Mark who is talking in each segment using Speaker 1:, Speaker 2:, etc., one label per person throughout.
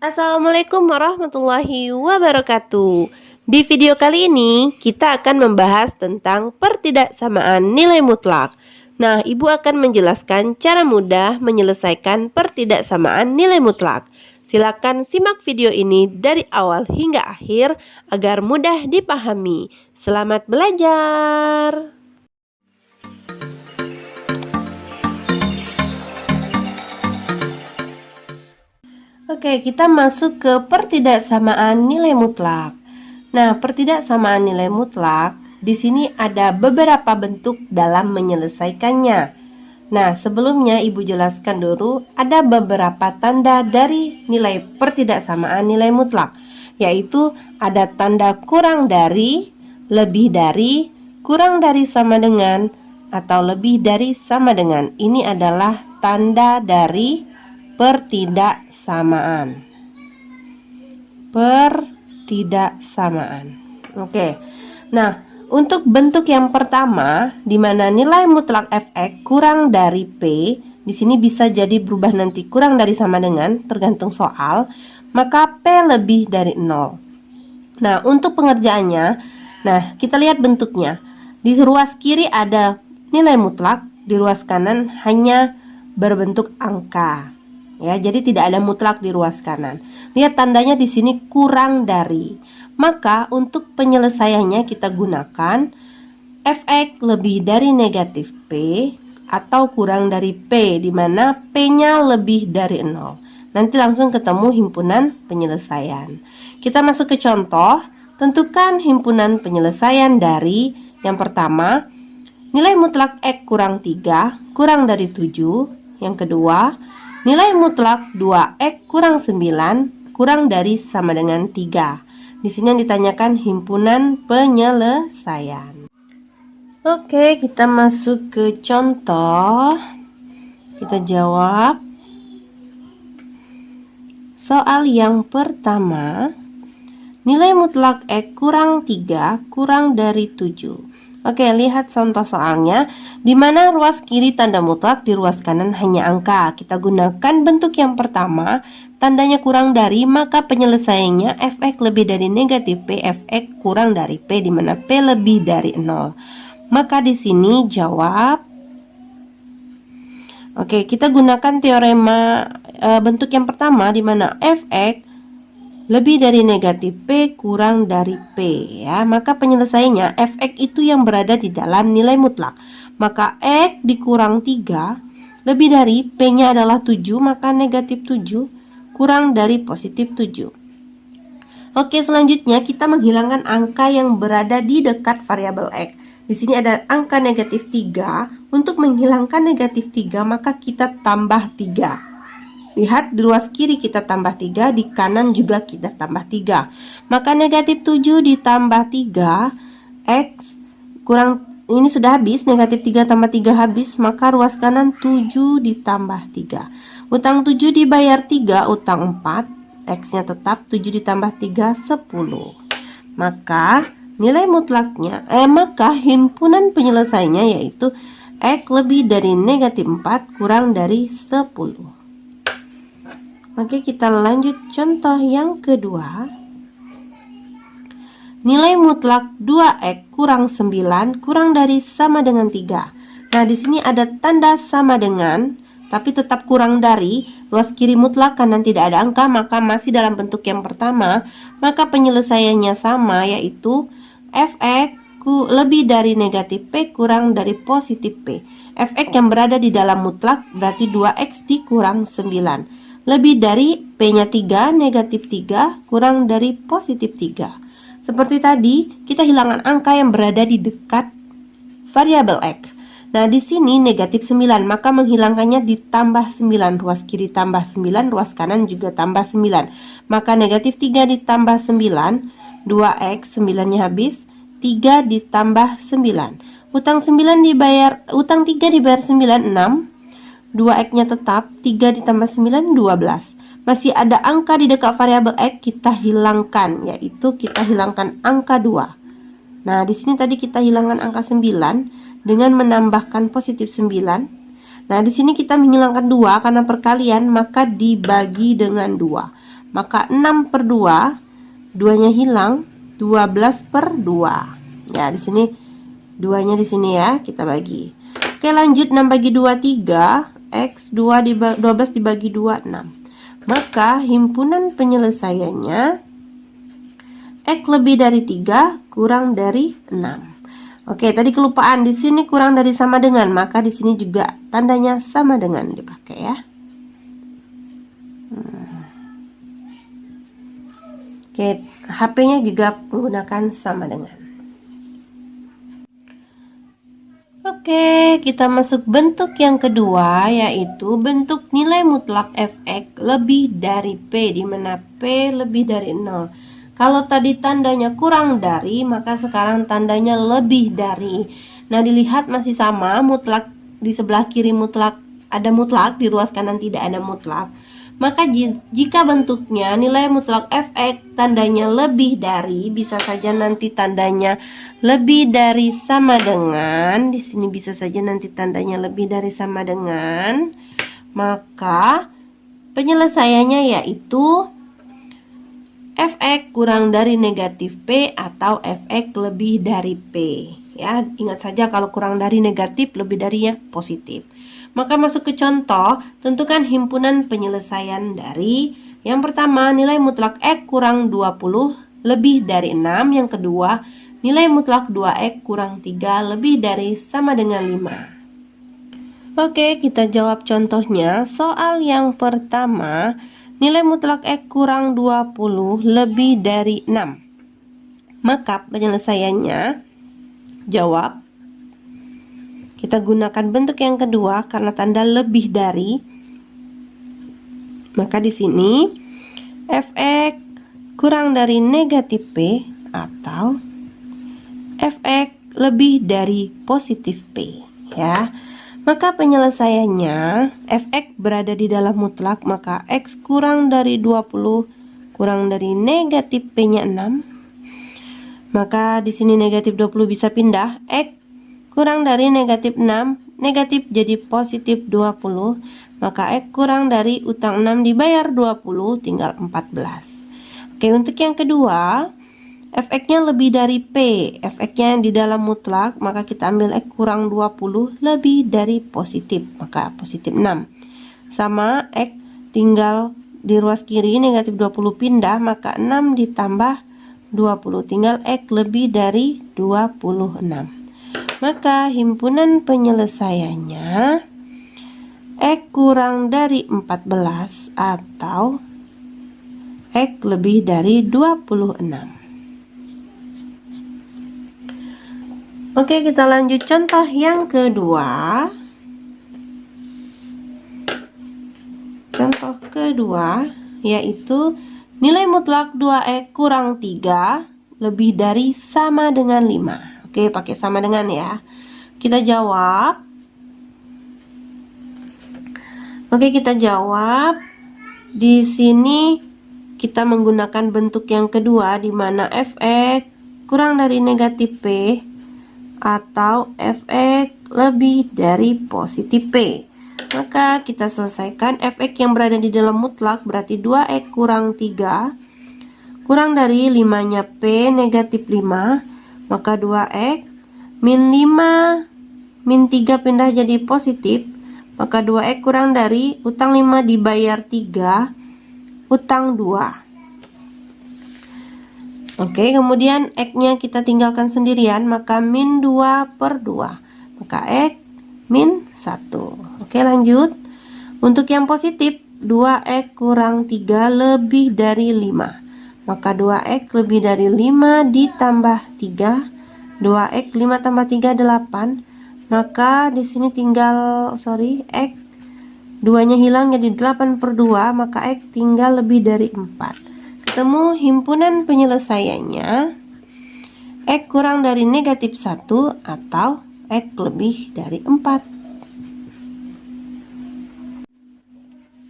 Speaker 1: Assalamualaikum warahmatullahi wabarakatuh. Di video kali ini kita akan membahas tentang pertidaksamaan nilai mutlak. Nah, Ibu akan menjelaskan cara mudah menyelesaikan pertidaksamaan nilai mutlak. Silakan simak video ini dari awal hingga akhir agar mudah dipahami. Selamat belajar. Oke, kita masuk ke pertidaksamaan nilai mutlak. Nah, pertidaksamaan nilai mutlak di sini ada beberapa bentuk dalam menyelesaikannya. Nah, sebelumnya Ibu jelaskan dulu ada beberapa tanda dari nilai pertidaksamaan nilai mutlak, yaitu ada tanda kurang dari, lebih dari, kurang dari sama dengan, atau lebih dari sama dengan. Ini adalah tanda dari pertidaksamaan. Oke. Nah, untuk bentuk yang pertama di mana nilai mutlak fx kurang dari p, di sini bisa jadi berubah nanti kurang dari sama dengan tergantung soal, maka p lebih dari 0. Nah, untuk pengerjaannya, nah kita lihat bentuknya. Di ruas kiri ada nilai mutlak, di ruas kanan hanya berbentuk angka. Ya, jadi tidak ada mutlak di ruas kanan. Lihat tandanya di sini kurang dari. Maka untuk penyelesaiannya kita gunakan fx lebih dari negatif p atau kurang dari p, di mana p-nya lebih dari 0. Nanti langsung ketemu himpunan penyelesaian. Kita masuk ke contoh. Tentukan himpunan penyelesaian dari yang pertama, nilai mutlak x kurang 3 kurang dari 7. Yang kedua, nilai mutlak 2x kurang 9 kurang dari sama dengan 3. Di sini yang ditanyakan himpunan penyelesaian. Oke, kita masuk ke contoh. Kita jawab. Soal yang pertama, nilai mutlak x kurang 3 kurang dari 7. Oke, lihat contoh soalnya, di mana ruas kiri tanda mutlak, di ruas kanan hanya angka. Kita gunakan bentuk yang pertama, tandanya kurang dari, maka penyelesaiannya fx lebih dari negatif p, fx kurang dari p, di mana p lebih dari 0. Maka di sini jawab. Oke, kita gunakan teorema bentuk yang pertama, di mana fx lebih dari negatif P kurang dari P, ya. Maka penyelesaiannya fx itu yang berada di dalam nilai mutlak. Maka x dikurang 3 lebih dari P-nya adalah 7, maka negatif 7 kurang dari positif 7. Oke, selanjutnya kita menghilangkan angka yang berada di dekat variabel x. Di sini ada angka negatif 3. Untuk menghilangkan negatif 3, maka kita tambah 3. Lihat, di ruas kiri kita tambah 3, di kanan juga kita tambah 3. Maka negatif 7 ditambah 3, X kurang, ini sudah habis, negatif 3 tambah 3 habis, maka ruas kanan 7 ditambah 3. Utang 7 dibayar 3, utang 4, X-nya tetap 7 ditambah 3, 10. Maka nilai mutlaknya, maka himpunan penyelesaiannya yaitu X lebih dari negatif 4 kurang dari 10. Oke, kita lanjut contoh yang kedua. Nilai mutlak 2x kurang 9 kurang dari sama dengan 3. Nah, di sini ada tanda sama dengan, tapi tetap kurang dari. Ruas kiri mutlak, kanan tidak ada angka, maka masih dalam bentuk yang pertama. Maka penyelesaiannya sama, yaitu fx lebih dari negatif p kurang dari positif p. Fx yang berada di dalam mutlak berarti 2x dikurang 9. Lebih dari P-nya 3, negatif 3, kurang dari positif 3. Seperti tadi, kita hilangkan angka yang berada di dekat variabel X. Nah, di sini negatif 9, maka menghilangkannya ditambah 9. Ruas kiri tambah 9, ruas kanan juga tambah 9. Maka negatif 3 ditambah 9, 2X, 9-nya habis, 3 ditambah 9. Utang 3 dibayar 9, 6. 2x-nya tetap, 3 ditambah 9, 12. Masih ada angka di dekat variabel x, kita hilangkan, yaitu kita hilangkan angka 2. Nah, di sini tadi kita hilangkan angka 9 dengan menambahkan positif 9. Nah, di sini kita menghilangkan 2 karena perkalian, maka dibagi dengan 2. Maka 6/2, 2-nya hilang, 12/2. Ya, di sini 2-nya di sini ya, kita bagi. Oke, lanjut 6 bagi 2 3, X 12 dibagi 2 6. Maka himpunan penyelesaiannya X lebih dari 3 kurang dari 6. Oke, tadi kelupaan, di sini kurang dari sama dengan, maka di sini juga tandanya sama dengan dipakai ya. Oke, HP-nya juga menggunakan sama dengan. Oke, kita masuk bentuk yang kedua, yaitu bentuk nilai mutlak fx lebih dari P, di mana P lebih dari 0. Kalau tadi tandanya kurang dari, maka sekarang tandanya lebih dari. Nah, dilihat masih sama, mutlak di sebelah kiri mutlak ada mutlak, di ruas kanan tidak ada mutlak. Maka jika bentuknya nilai mutlak fx tandanya lebih dari, bisa saja nanti tandanya lebih dari sama dengan, di sini bisa saja nanti tandanya lebih dari sama dengan, maka penyelesaiannya yaitu fx kurang dari negatif P atau fx lebih dari P. Ya, ingat saja kalau kurang dari negatif, lebih dari yang positif. Maka masuk ke contoh, tentukan himpunan penyelesaian dari yang pertama, nilai mutlak X kurang 20 lebih dari 6. Yang kedua, nilai mutlak 2X kurang 3 lebih dari sama dengan 5. Oke, kita jawab contohnya. Soal yang pertama, nilai mutlak X kurang 20 lebih dari 6. Maka penyelesaiannya, jawab. Kita gunakan bentuk yang kedua karena tanda lebih dari. Maka di sini fx kurang dari negatif P atau fx lebih dari positif P ya. Maka penyelesaiannya fx berada di dalam mutlak, maka x kurang dari 20 kurang dari negatif P-nya 6. Maka di sini negatif 20 bisa pindah, x kurang dari negatif 6, negatif jadi positif 20, maka X kurang dari utang 6 dibayar 20, tinggal 14. Oke, untuk yang kedua, fx-nya lebih dari P, fx-nya di dalam mutlak, maka kita ambil X kurang 20 lebih dari positif, maka positif 6. Sama X tinggal di ruas kiri, negatif 20 pindah, maka 6 ditambah 20, tinggal X lebih dari 26. Maka himpunan penyelesaiannya X kurang dari 14 atau X lebih dari 26. Oke, kita lanjut contoh yang kedua. Contoh kedua yaitu nilai mutlak 2X kurang 3 lebih dari sama dengan 5. Oke, pakai sama dengan ya. Kita jawab. Oke, kita jawab. Di sini kita menggunakan bentuk yang kedua, di mana fx kurang dari negatif P atau fx lebih dari positif P. Maka kita selesaikan. Fx yang berada di dalam mutlak berarti 2x kurang 3 kurang dari 5-nya P negatif 5. Maka 2x min 5 min 3 pindah jadi positif. Maka 2x kurang dari utang 5 dibayar 3, utang 2. Oke, kemudian x-nya kita tinggalkan sendirian, maka min 2/2. Maka x min 1. Oke, lanjut. Untuk yang positif, 2x kurang 3 lebih dari 5. Maka 2x lebih dari 5 ditambah 3. 2x 5 tambah 3 8. Maka di sini tinggal x 2-nya hilang jadi 8/2, maka x tinggal lebih dari 4. Ketemu himpunan penyelesaiannya x kurang dari negatif 1 atau x lebih dari 4.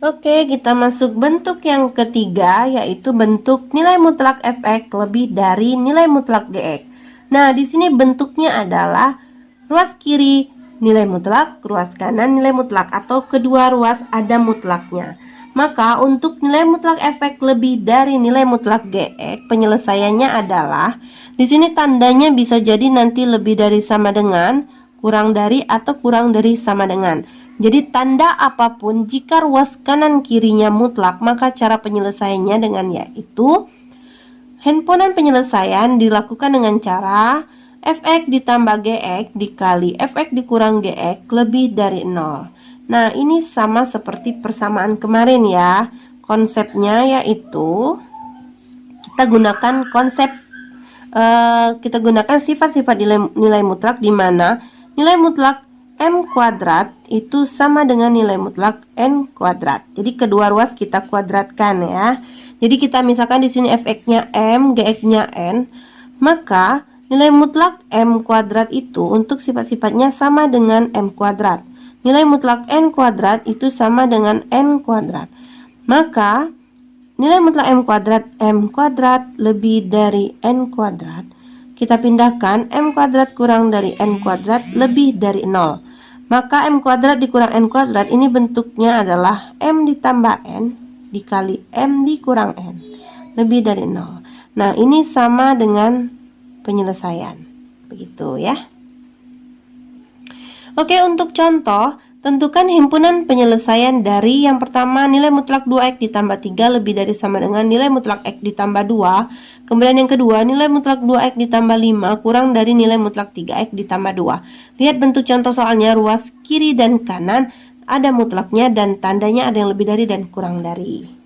Speaker 1: Oke, kita masuk bentuk yang ketiga, yaitu bentuk nilai mutlak fx lebih dari nilai mutlak gx. Nah, di sini bentuknya adalah ruas kiri nilai mutlak, ruas kanan nilai mutlak, atau kedua ruas ada mutlaknya. Maka untuk nilai mutlak efek lebih dari nilai mutlak GX, penyelesaiannya adalah di sini tandanya bisa jadi nanti lebih dari sama dengan, kurang dari, atau kurang dari sama dengan. Jadi tanda apapun jika ruas kanan kirinya mutlak, maka cara penyelesaiannya dengan yaitu himpunan penyelesaian dilakukan dengan cara Fx ditambah Gx dikali Fx dikurang Gx lebih dari 0. Nah, ini sama seperti persamaan kemarin ya. Konsepnya yaitu kita gunakan sifat-sifat nilai mutlak, di mana nilai mutlak M kuadrat itu sama dengan nilai mutlak N kuadrat. Jadi kedua ruas kita kuadratkan ya. Jadi kita misalkan di sini Fx-nya M, Gx-nya N, maka nilai mutlak M kuadrat itu untuk sifat-sifatnya sama dengan M kuadrat. Nilai mutlak N kuadrat itu sama dengan N kuadrat. Maka nilai mutlak M kuadrat lebih dari N kuadrat. Kita pindahkan M kuadrat kurang dari N kuadrat lebih dari 0. Maka M kuadrat dikurang N kuadrat ini bentuknya adalah M ditambah N dikali M dikurang N lebih dari 0. Nah, ini sama dengan penyelesaian. Begitu ya. Oke, untuk contoh, tentukan himpunan penyelesaian dari yang pertama nilai mutlak 2x ditambah 3 lebih dari sama dengan nilai mutlak x ditambah 2. Kemudian yang kedua, nilai mutlak 2x ditambah 5 kurang dari nilai mutlak 3x ditambah 2. Lihat bentuk contoh soalnya, ruas kiri dan kanan ada mutlaknya dan tandanya ada yang lebih dari dan kurang dari.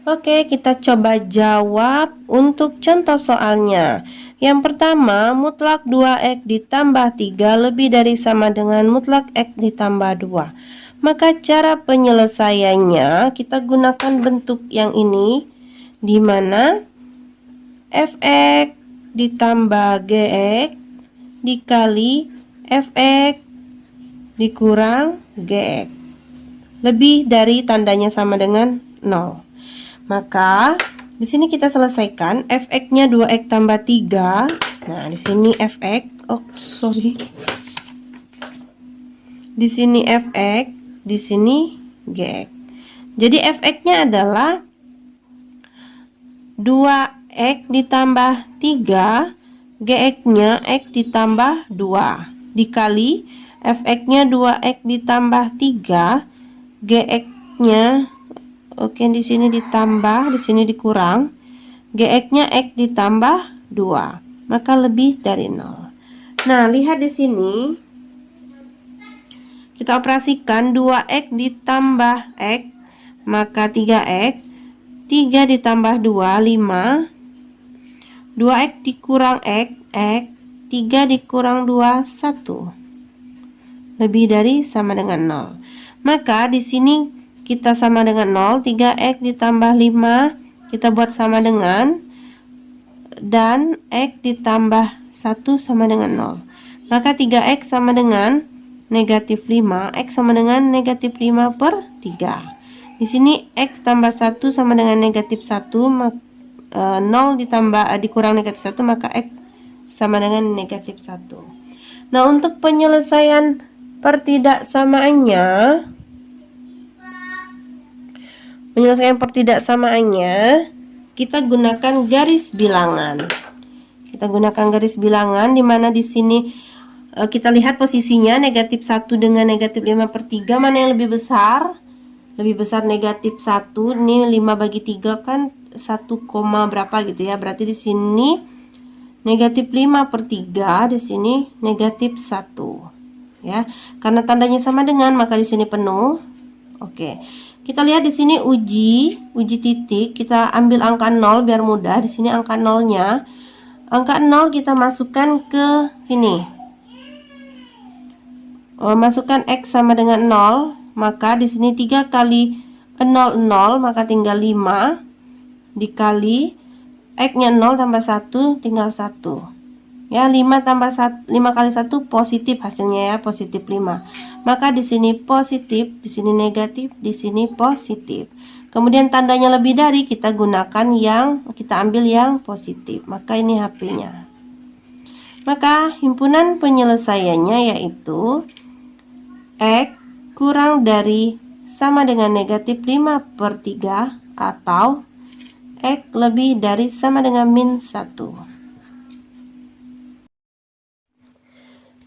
Speaker 1: Oke, kita coba jawab untuk contoh soalnya. Yang pertama, mutlak 2x ditambah 3 lebih dari sama dengan mutlak x ditambah 2. Maka cara penyelesaiannya kita gunakan bentuk yang ini, di mana Fx ditambah Gx dikali Fx dikurang Gx lebih dari tandanya sama dengan 0. Maka di sini kita selesaikan Fx-nya 2x tambah 3. Nah, di sini Fx, di sini Fx, di sini Gx. Jadi Fx-nya adalah 2x ditambah 3, Gx-nya x ditambah 2 dikali Fx-nya 2x ditambah 3, Gx-nya di sini ditambah, di sini dikurang, Gx-nya x ditambah 2, maka lebih dari 0. Nah, lihat di sini. Kita operasikan 2x ditambah x, maka 3x. 3 ditambah 2, 5. 2x dikurang x, x. 3 dikurang 2, 1. Lebih dari sama dengan 0. Maka di sini kita sama dengan 0, 3x ditambah 5 kita buat sama dengan, dan x ditambah 1 sama dengan 0. Maka 3x sama dengan negatif 5, x sama dengan negatif 5 per 3. Di sini x tambah 1 sama dengan negatif 1, 0 dikurang negatif 1, maka x sama dengan negatif 1. Nah, untuk penyelesaian pertidaksamaannya, kita gunakan garis bilangan. Di mana di sini kita lihat posisinya negatif 1 dengan negatif 5 per 3, mana yang lebih besar? Lebih besar negatif 1. Ini 5 bagi 3 kan 1, berapa gitu ya. Berarti di sini negatif 5 per 3, di sini negatif 1. Ya, karena tandanya sama dengan, maka di sini penuh. Oke. Kita lihat di sini uji titik, kita ambil angka 0 biar mudah. Di sini angka 0-nya. Angka 0 kita masukkan ke sini. Masukkan x sama dengan 0, maka di sini 3 kali 0, 0, maka tinggal 5 dikali x-nya 0 tambah 1 tinggal 1. Ya, 5 kali 1 positif hasilnya ya, positif 5. Maka di sini positif, di sini negatif, di sini positif. Kemudian tandanya lebih dari, kita ambil yang positif. Maka ini HP-nya. Maka himpunan penyelesaiannya yaitu X kurang dari sama dengan negatif 5/3 atau X lebih dari sama dengan min 1.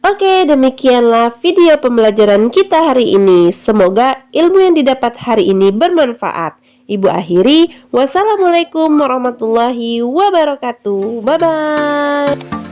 Speaker 1: Oke, demikianlah video pembelajaran kita hari ini. Semoga ilmu yang didapat hari ini bermanfaat. Ibu akhiri, wassalamualaikum warahmatullahi wabarakatuh. Bye-bye.